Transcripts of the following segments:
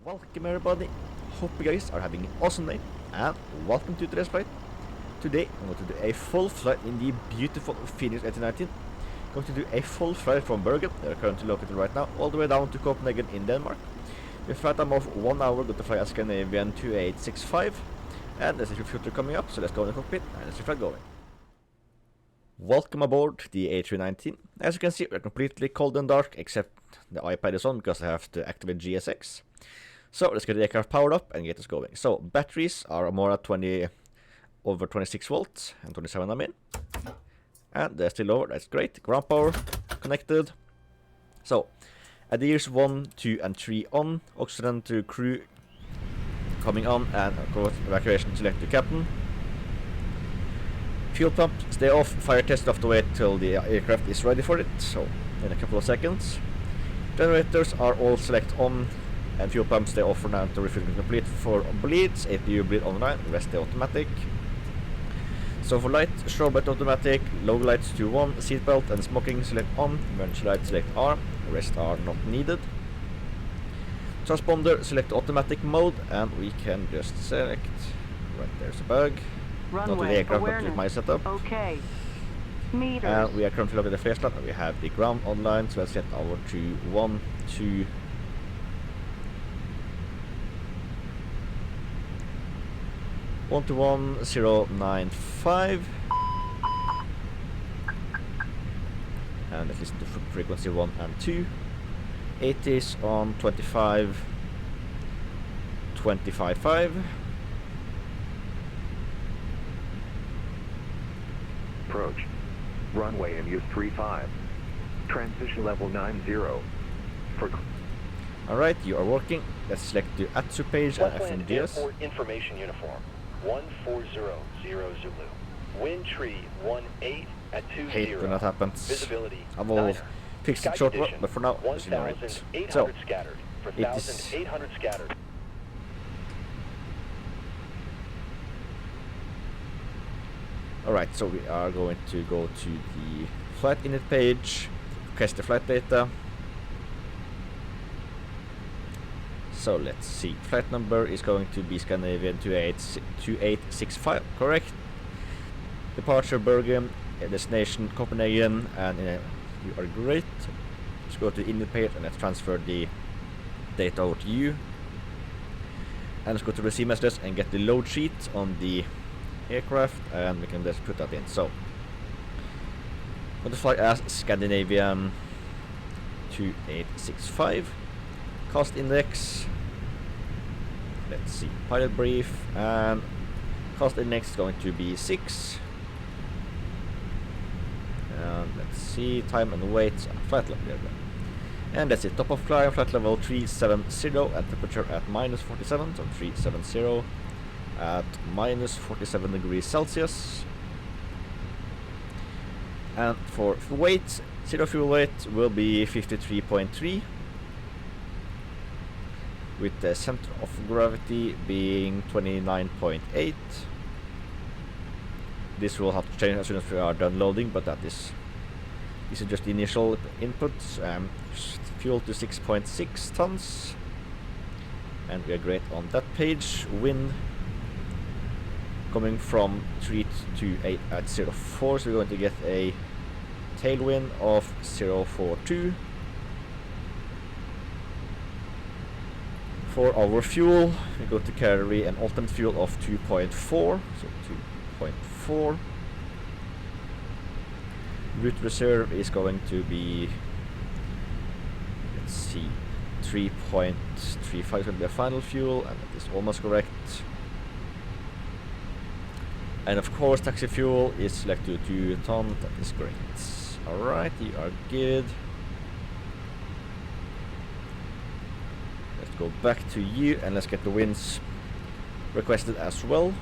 Welcome everybody, hope you guys are having an awesome day and welcome to today's flight. Today I'm going to do a full flight in the beautiful Fenix A319. Going to do a full flight from Bergen, they are currently located right now, all the way down to Copenhagen in Denmark. With flight time of 1 hour, going to fly a Scandinavian 2865 and there's a filter coming up, so let's go in the cockpit and let's get flight going. Welcome aboard the A319. As you can see, we're completely cold and dark except the iPad is on because I have to activate GSX. So let's get the aircraft powered up and get us going. So batteries are more at 20 over 26 volts and 27 I'm in. And they're still over, that's great. Ground power connected. So ADIRS 1, 2 and 3 on. Oxygen to crew coming on, and of course evacuation select to captain. Fuel pump stay off, fire test off the way till the aircraft is ready for it, so in a couple of seconds. Generators are all select on, and fuel pumps stay off for now until refueling is complete. For bleeds, APU bleed online, rest stay automatic. So for light, strobe light automatic, low lights to 1, seatbelt and smoking select on, emergency light select R, rest are not needed. Transponder select automatic mode, and we can just select, right there's a bug. Runway, not with the aircraft, but with my setup. Okay. Meters. And we are currently looking at the flashlight, and we have the ground online, so let's set our to 1, 2, 121.095. And let's listen to frequency 1 and 2. 80s on 25.5. Approach. Runway MU35. Transition level 90. Alright, you are working. Let's select the ATSU page and FNGS. Airport Information Uniform 1400 Zulu. Wind tree 18 at 20. Hate when that happens. Visibility. I will fix it short, but for now, 1,800 so scattered. For it is 1,800 scattered. Alright, so we are going to go to the flight init page, request the flight data. So let's see, flight number is going to be Scandinavian 2865, correct? Departure Bergen, destination Copenhagen, and you are great. Let's go to the init page and let's transfer the data over to you. And let's go to receive messages and get the load sheet on the aircraft, and we can just put that in. So going to fly as Scandinavian 2865. Cost index, let's see, pilot brief, and cost index is going to be 6. And let's see, time and weight, flight level, and that's it. Top of climb, flight level 370, and temperature at -47, so 370 at -47 degrees Celsius. And for weight, zero fuel weight will be 53.3, with the center of gravity being 29.8. This will have to change as soon as we are done loading, but these are just the initial inputs. Fuel to 6.6 tons, and we are great on that page. Wind coming from 3 to 8 at 04, so we're going to get a tailwind of 042. For our fuel, we go to carry an ultimate fuel of 2.4, so 2.4. Route reserve is going to be, let's see, 3.35 is going to be a final fuel, and that is almost correct. And of course, taxi fuel is selected to 2 tons, that is great. Alright, you are good. Let's go back to you and let's get the winds requested as well.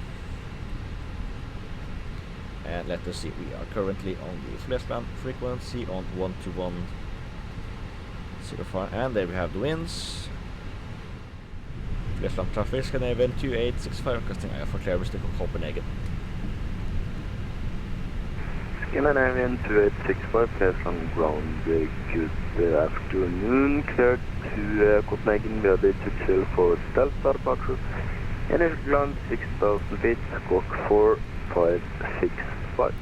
And let us see, we are currently on the flashband frequency on 121.05, and there we have the winds. Flashband traffic, Scandinavian 2865, requesting IR for clearance to Copenhagen. Scandinavian 2865, pass on ground. Good afternoon. Cleared to Copenhagen, ready to chill for Delta departure. Initial ground 6,000 feet, squawk 4565.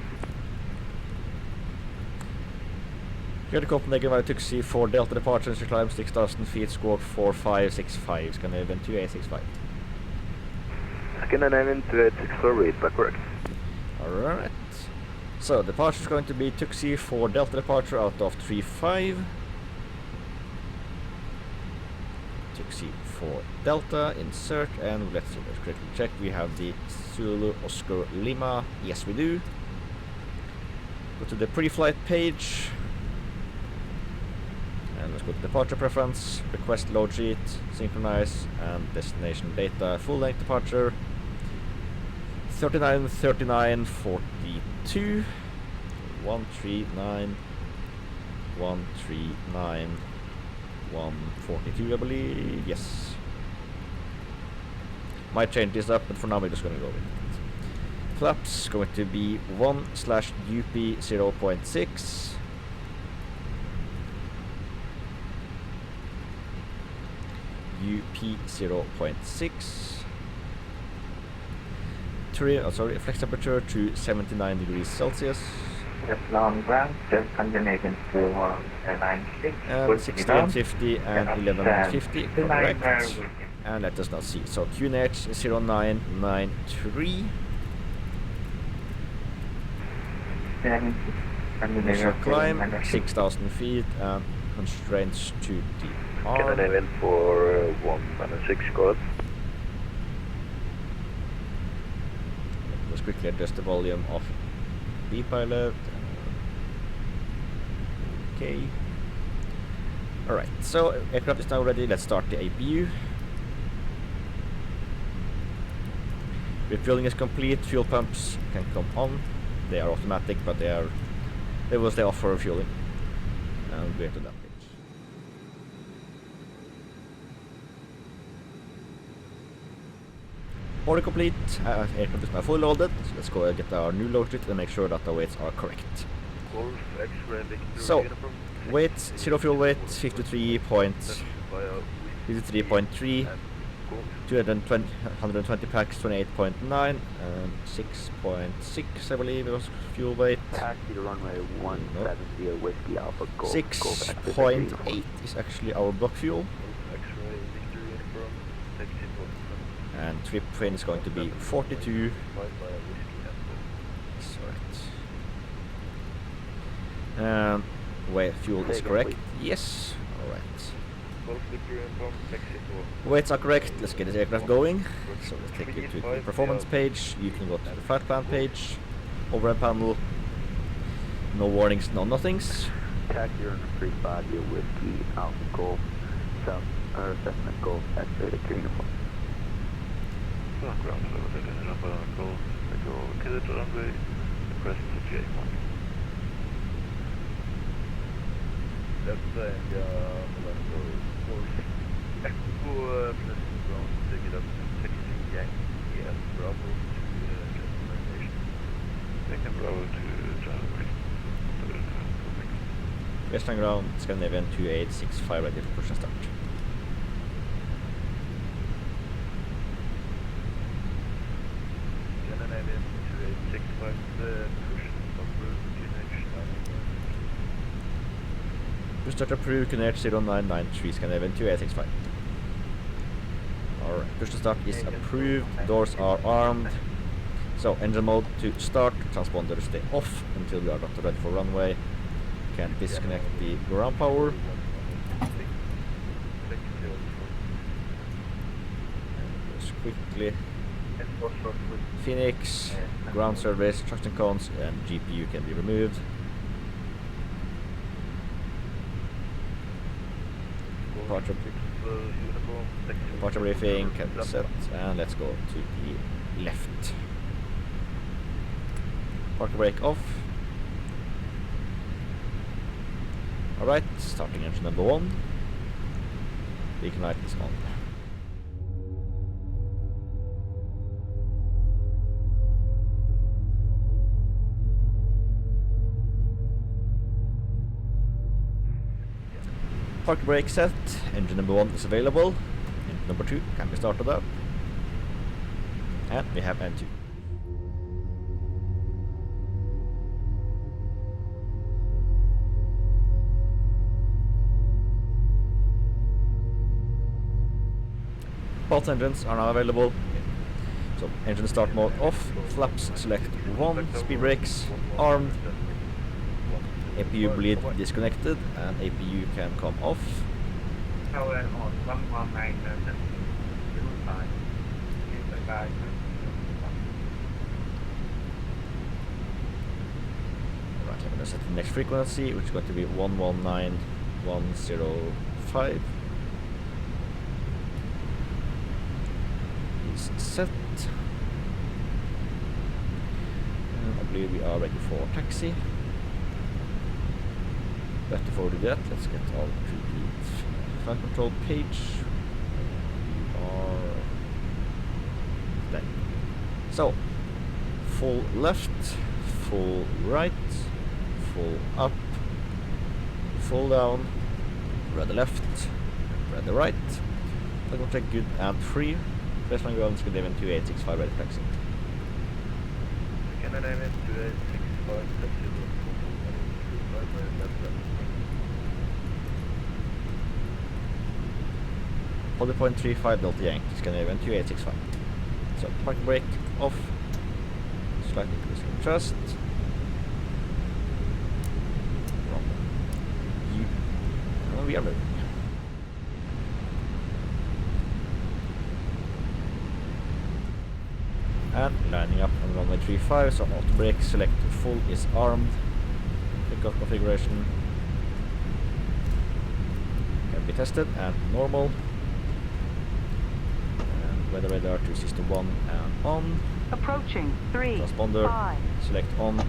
Here to Copenhagen, via taxi for Delta departure, initial climb 6,000 feet, squawk 4565, Scandinavian 2865. Scandinavian 2864, read back correct. Alright. So, departure is going to be taxi for Delta departure out of 35. Taxi for Delta, insert, and let's quickly check. We have the Zulu Oscar Lima. Yes, we do. Go to the pre-flight page. And let's go to departure preference, request load sheet, synchronize, and destination data, full length departure. 393942 139 139 142, I believe. Yes. Might change this up, but for now we're just gonna go with it. Flaps going to be 1/UP 0.6. UP 0.6. Flex temperature to 79 degrees Celsius. Long ground, just Scandinavian 496. And 1650 and 1150, correct. And let us now see. So QNH 0993. Initial climb 6,000 feet and constraints to the arm. Scandinavian 4196, go ahead. Just quickly adjust the volume of the pilot. Okay. Alright, so aircraft is now ready. Let's start the APU. Refueling is complete. Fuel pumps can come on. They are automatic, but they will stay off for refueling. And we're to that page. Order complete. Aircraft is now fully loaded. So let's go and get our new load sheet and make sure that the weights are correct. So, weight, zero fuel weight, 53.3, 120 packs, 28.9, and 6.6, I believe it was fuel weight. Taxi to runway 170 Whiskey Alpha Golf. 6.8 is actually our block fuel. And trip fin is going to be 42. And weight fuel is correct. Yes. Alright. Weights are correct. Let's get this aircraft going. So let's take you to the performance page. You can go to the flight plan page. Overhead panel. No warnings, no nothings. Taxi on 35 Whiskey Alpha Golf. South Cessna Golf X-ray to your uniform. Ground level, Golf, go kill it runway, request to J1. Left side, course, Echo, pressing ground, take it up to taxi, Yankee, and Bravo to destination. Second Bravo to January. Western ground, Scandinavian 2865, ready for push and start. Scandinavian 2865, push and stop route, QNH 9. Push start approved, QNH 0993, Scandinavian 2865. Alright, push to start is approved, doors are armed. So, engine mode to start, transponder stay off until we are not ready for runway. Can disconnect the ground power. And just quickly. Phoenix, ground service, traction cons, and GPU can be removed. Departure briefing can be set, and let's go to the left. Parking brake off. Alright, starting engine number 1. The ignite is on. Park brake set, engine number 1 is available, engine number 2 can be started up, and we have N2. Both engines are now available. So engine start mode off, flaps select 1, speed brakes armed, APU bleed disconnected, and APU can come off. Tower on 119.25. Right, I'm gonna set the next frequency, which is going to be 119.105. Is set. And I believe we are ready for taxi. But before we do that, let's get on to the flight control page. We are there. So, full left, full right, full up, full down, rudder left, rudder right. I'm going to take good and free. Press line ground, Scandinavian 2865 ready taxi. Scandinavian 2865, taxi. 40.35 Delta Yankee, Scandinavian 2865. So, park brake off, slight increase in thrust. Wrong. And we are moving. And lining up on runway 35, so auto brake, select full is armed. Pick up configuration. Can be tested, and normal. Weather radar to system 1 and on. Approaching 3, Transponder, 5. select on. Take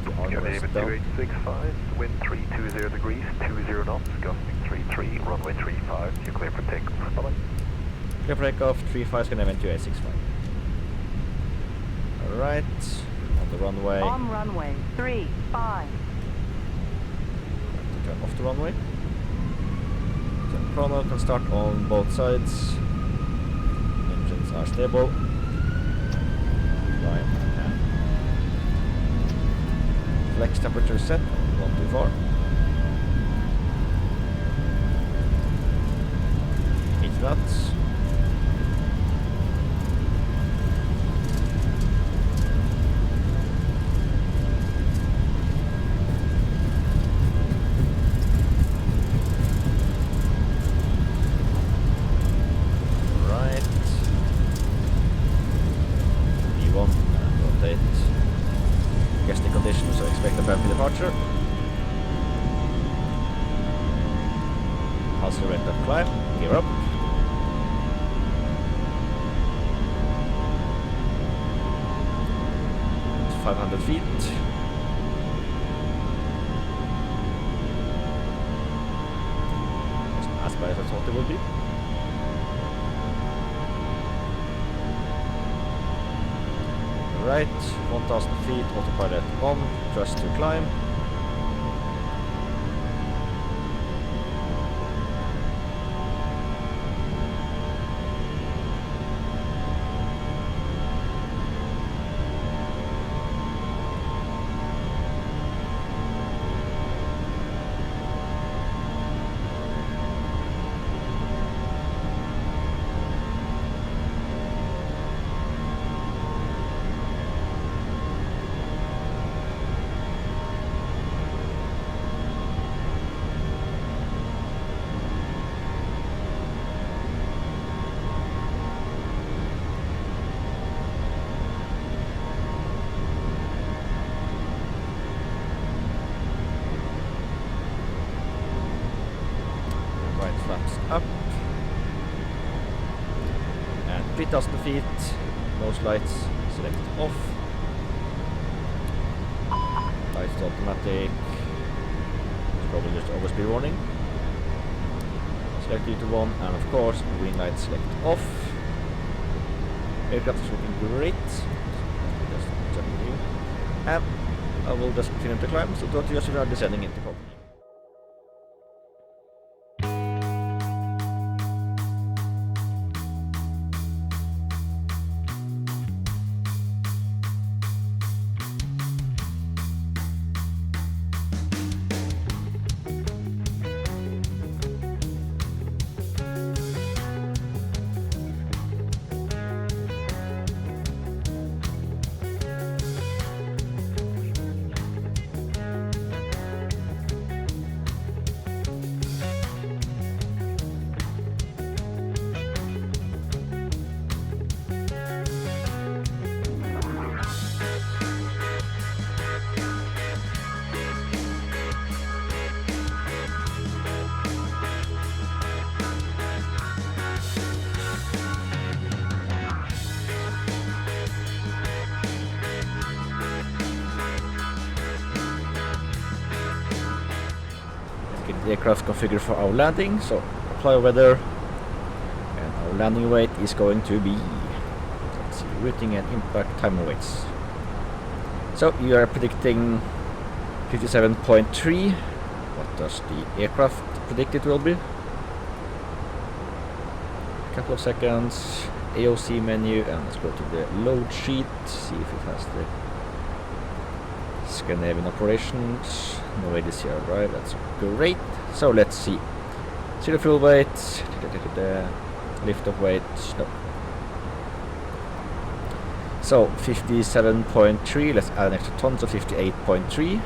the armrest Scandinavian down. 2865, wind 320 degrees, 20 knots, gusting 33, runway 35, you're clear for takeoff. Bye-bye. Clear for takeoff, 35 Scandinavian 2865. Alright, on the runway. On runway 3, 5. Turn off the runway. Turn chrono, can start on both sides. Engines are stable. Climb and flex temperature set, not too far. 8 knots. Conditions, so expect a bumpy departure. Accelerate that climb, gear up. It's 500 feet. It's not as bad as I thought it would be. Right, 1000 feet, autopilot on, thrust to climb. Flaps up and 3000 feet, nose lights selected off, lights to automatic, it's probably just overspeed warning, select to 1, and of course green light select off. Aircraft is looking great, and I will just continue to climb, so talk to you as we are descending into Copenhagen. the aircraft configured for our landing. So apply weather, and our landing weight is going to be, let's see, routing and impact time and weights. So you are predicting 57.3. What does the aircraft predict it will be? A couple of seconds. AOC menu, and let's go to the load sheet, see if it has the Scandinavian operations. No ADC arrived, that's great. So let's see. Zero fuel weight, lift off weight, no. So 57.3, let's add an extra ton, so 58.3.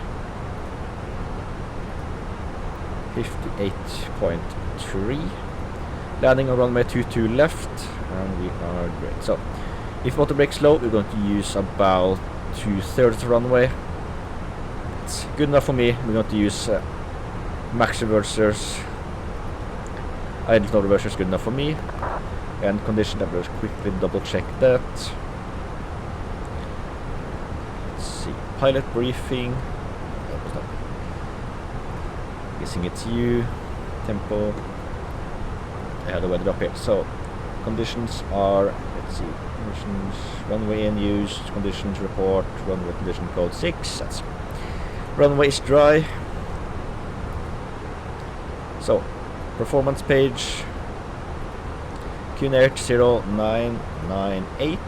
58.3. Landing on runway 22 left, and we are great. So if water breaks low, we're going to use about 2/3 of the runway. It's good enough for me. We're going to use max reversers. Idle no reversers is good enough for me. And condition, I will just quickly double check that. Let's see. Pilot briefing. That was not. Guessing it's you. Tempo. I had the weather up here. So conditions are, let's see, conditions, runway in use, conditions report, runway condition code 6. That's runway is dry. So performance page, QNH 0998.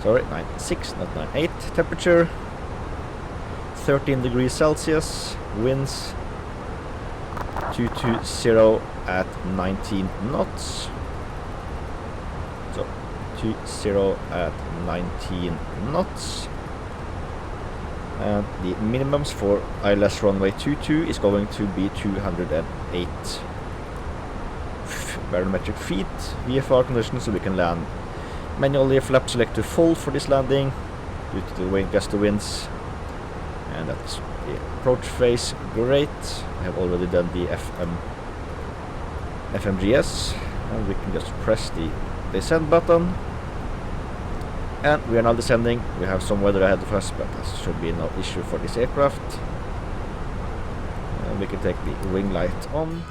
Sorry, 96, not 98. Temperature 13 degrees Celsius. Winds 220 at 19 knots. So 20 at 19 knots. And the minimums for ILS runway 22 is going to be 208 barometric feet. VFR conditions, so we can land manually. Flap select to full for this landing due to the gust of winds. And that's the approach phase. Great. I have already done the FMGS, and we can just press the descend button. And we are now descending. We have some weather ahead of us, but that should be no issue for this aircraft. And we can take the wing light on.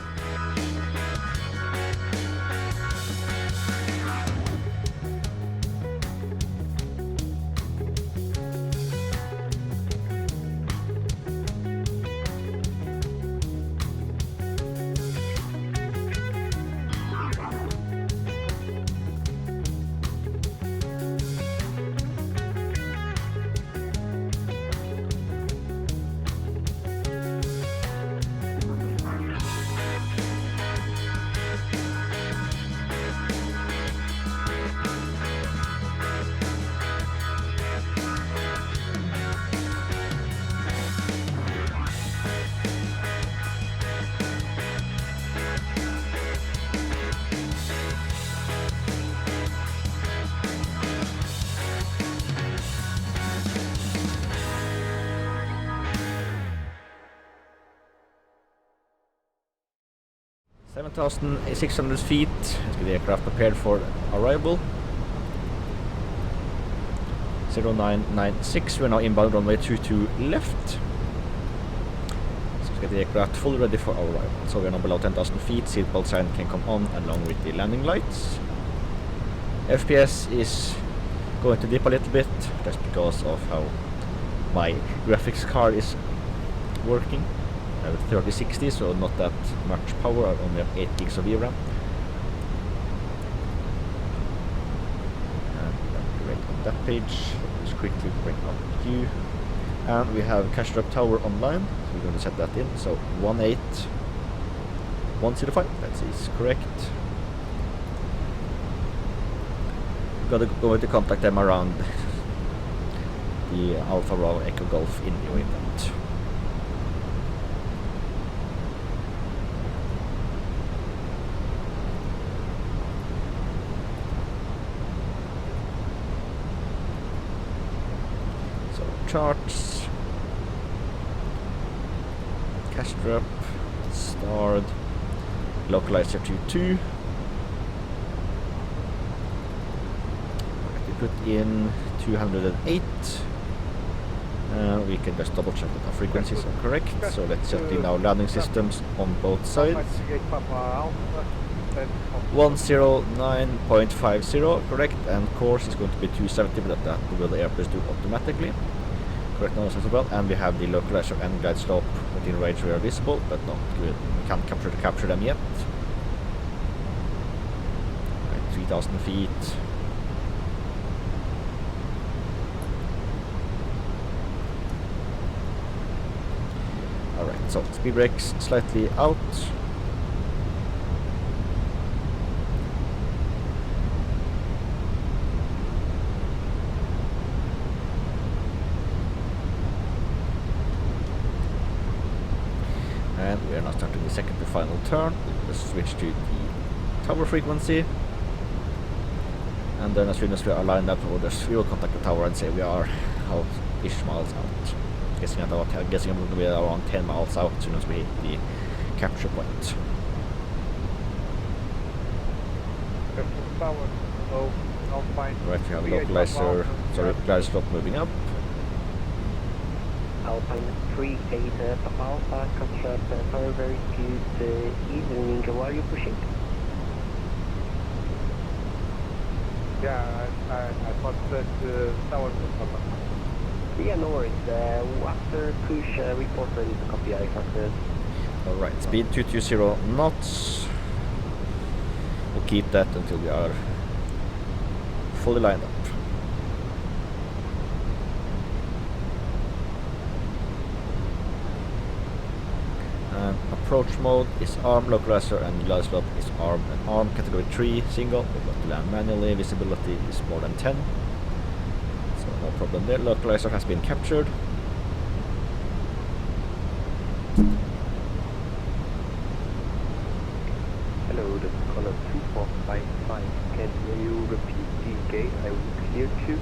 (7,600 feet). Let's get the aircraft prepared for arrival. 0996. We're now inbound runway 22 left. So let's get the aircraft fully ready for our arrival. So we're now below 10,000 feet. Seatbelt sign can come on along with the landing lights. FPS is going to dip a little bit, just because of how my graphics card is working. I have 3060, so not that much power. I only have 8 gigs of VRAM. And great on that page. Just quickly bring up Q. And we have cash drop tower online, so we're going to set that in. So 18105, that is correct. Gotta go to contact them around the Alpha Bravo Echo Golf Indio event. So charts, cash drop, starred, localizer 22. Put in 208. We can just double check that our frequencies are correct. So let's set in our landing systems on both sides. 109.50 correct, and course is going to be 270, but that will the airplanes do automatically. Correct noise as well, and we have the localizer and glide slope within range we are visible, but not good. We can't capture them yet. Right, 3,000 feet. Alright, so speed brakes slightly out. And we are now starting the second to final turn. Let's switch to the tower frequency. And then as soon as we are lined up, we will contact the tower and say we are out-ish miles out. Guessing I'm going to be around 10 miles out as soon as we hit the capture point. Right, we have localizer, sorry, glide slope moving up. Alpine 38 Papa Alpha, confirm power very good evening. Why are you pushing? Yeah, I thought that tower was Papa. Yeah, no worries. After push, report ready to copy I-factor. Alright, speed 220 knots. We'll keep that until we are fully lined up. And approach mode is arm, localizer and glide slope is arm and arm. Category 3 single, we've got to land manually, visibility is more than 10. So no problem there, localizer has been captured. Hello, this is caller 2455. Can you repeat the gate I will clear to?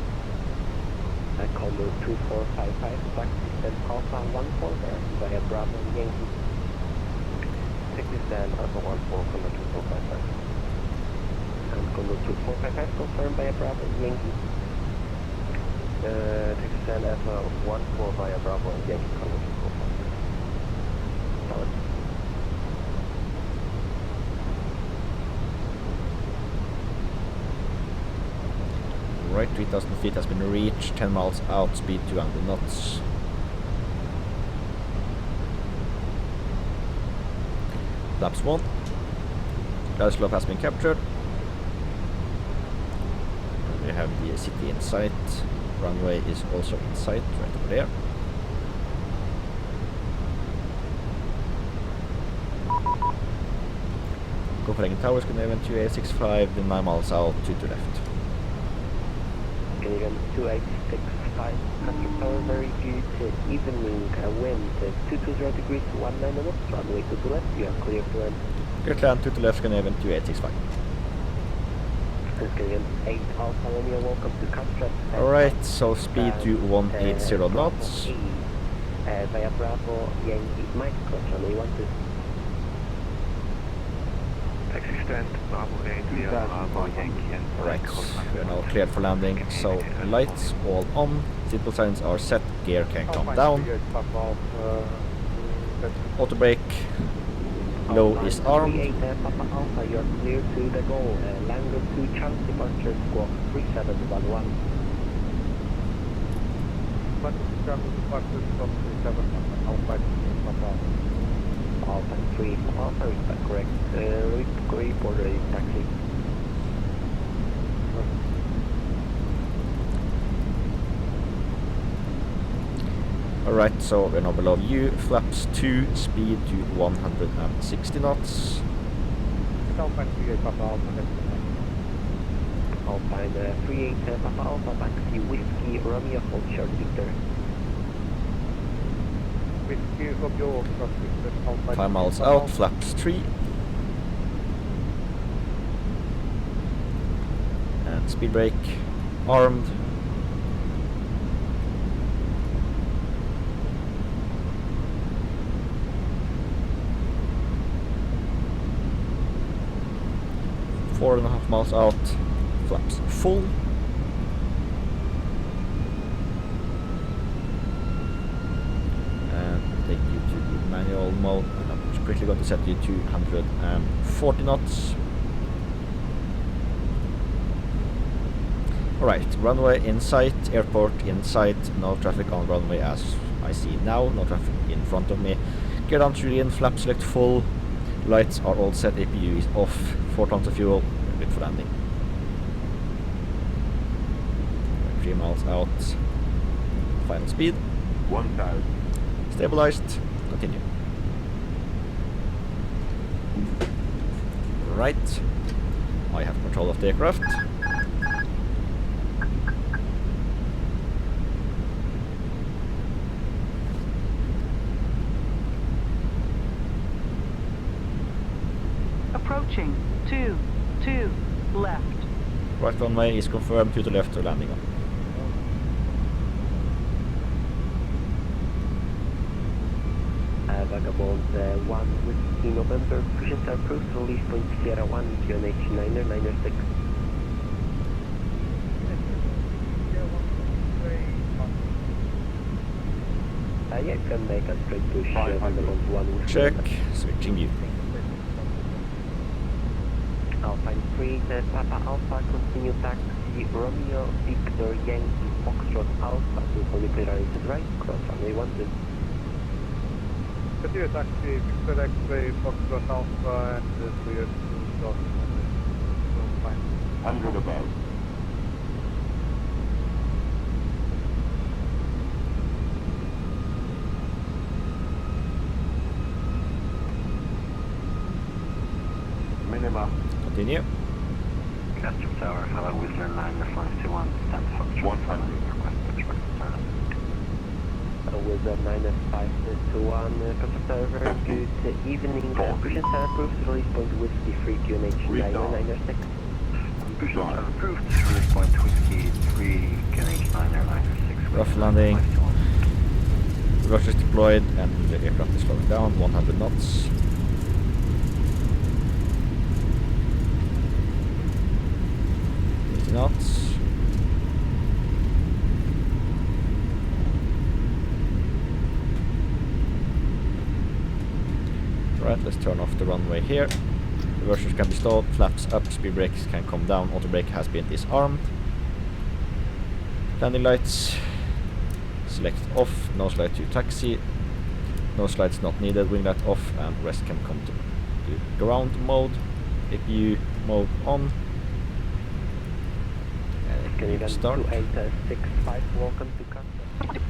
Caller 2455, taxi stand Alpha 14 via Bravo Yankee. Taxi stand Alpha 14, caller 2455. And caller 2455 confirmed via Bravo Yankee. Taxi stand Alpha 14 via Bravo Yankee, caller 2455. Tower. Right, 3,000 feet has been reached, 10 miles out, speed 200 knots. Flaps 1. Glide slope has been captured. And we have the city in sight. Runway is also in sight, right over there. Copenhagen Tower is going to event 2865, then 9 miles out, 2 to left. Canadian 2865, Customer Tower, very good evening, wind 220 degrees, 19 minutes, runway to the left, you are clear to land. Clear to land, 2 to left, Scandinavian 2865. Canadian 8 Alpha Romeo, welcome to Concept. Alright, so speed to 180 knots. Via Bravo, Yankee, Mike, runway 12. Taxi stand, Bravo Yankee, Bravo Yankee, and Right, we are now cleared for landing, so lights all on, simple signs are set, gear can come down, auto brake, low is armed, 38 Papa Alpha, you are clear to the goal, Lango 2 chance departure, squawk 3711. Alpha 3 Alpha, is that correct? Report ready, taxi. Alright, so we're now below you, flaps 2, speed to 160 knots, Alpine 38 Papa Alpha, taxi Whiskey Romeo, hold short Victor. 5 miles out, flaps 3, and speed brake, armed, four and a half miles out, flaps full, normal mode, and I'm just quickly going to set you to 140 knots. Alright, runway in sight, airport in sight, no traffic on runway as I see now, no traffic in front of me. Gear down 3 in, flap select full, lights are all set, APU is off, 4 tons of fuel, good for landing. 3 miles out, final speed. 1000. Stabilized, continue. Right, I have control of the aircraft. Approaching 2 left. Right runway is confirmed, to the left or landing on. Vagabond 1 with November, cushions are approved, release point Sierra 1, QNH 996. Yeah, you can make a straight push, Vagabond 1 with Check, switching view. Alpha 3, Papa Alpha, continue taxi, Romeo, Victor, Yankee, Foxtrot Alpha, to fully clear to the right, cross runway 12. Continue taxi, Victor X-ray, Foxtrot Alpha, and clear to cross. So fine. 100 above. Minima. Continue. Castro Tower, hello, Whistler 9-521, stand for 100. With a 9-521, Contact good evening, cushions are approved, release point Whiskey 3, QNH 996. Cushions are approved, release point Whiskey 3, QNH 996. Rough landing. Rush is deployed and the aircraft is slowing down, 100 knots. Knots. Right, let's turn off the runway here. Reversers can be stalled, flaps up, speed brakes can come down, auto brake has been disarmed. Landing lights, select off, nose light to taxi, nose lights not needed, wing light off, and rest can come to ground mode, APU mode on. Canadian Start. 2865, welcome to contact.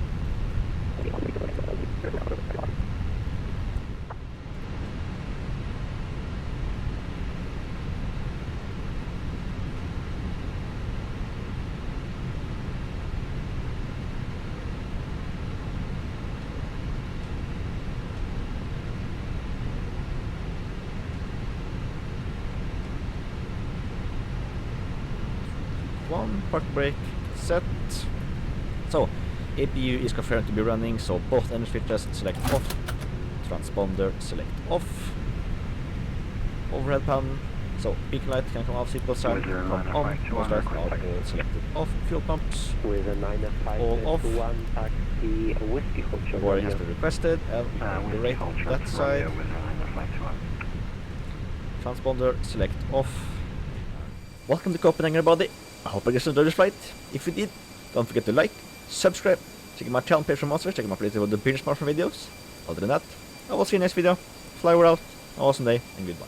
One park brake set. So APU is confirmed to be running, so both engine filters select off, transponder select off, overhead pan, so beacon light can come off, seatbelt sign come on, nose lights are all selected off, fuel pumps With a 9-5 all off, one taxi, Whiskey Hotel. boarding has been requested, and the rate that side, transponder select off. Welcome to Copenhagen everybody. I hope I guys enjoyed this flight. If you did, don't forget to like, subscribe, check out my channel page for monsters, check out my playlist with the British smartphone videos. Other than that, I will see you in the next video. Fly well, have an awesome day, and goodbye.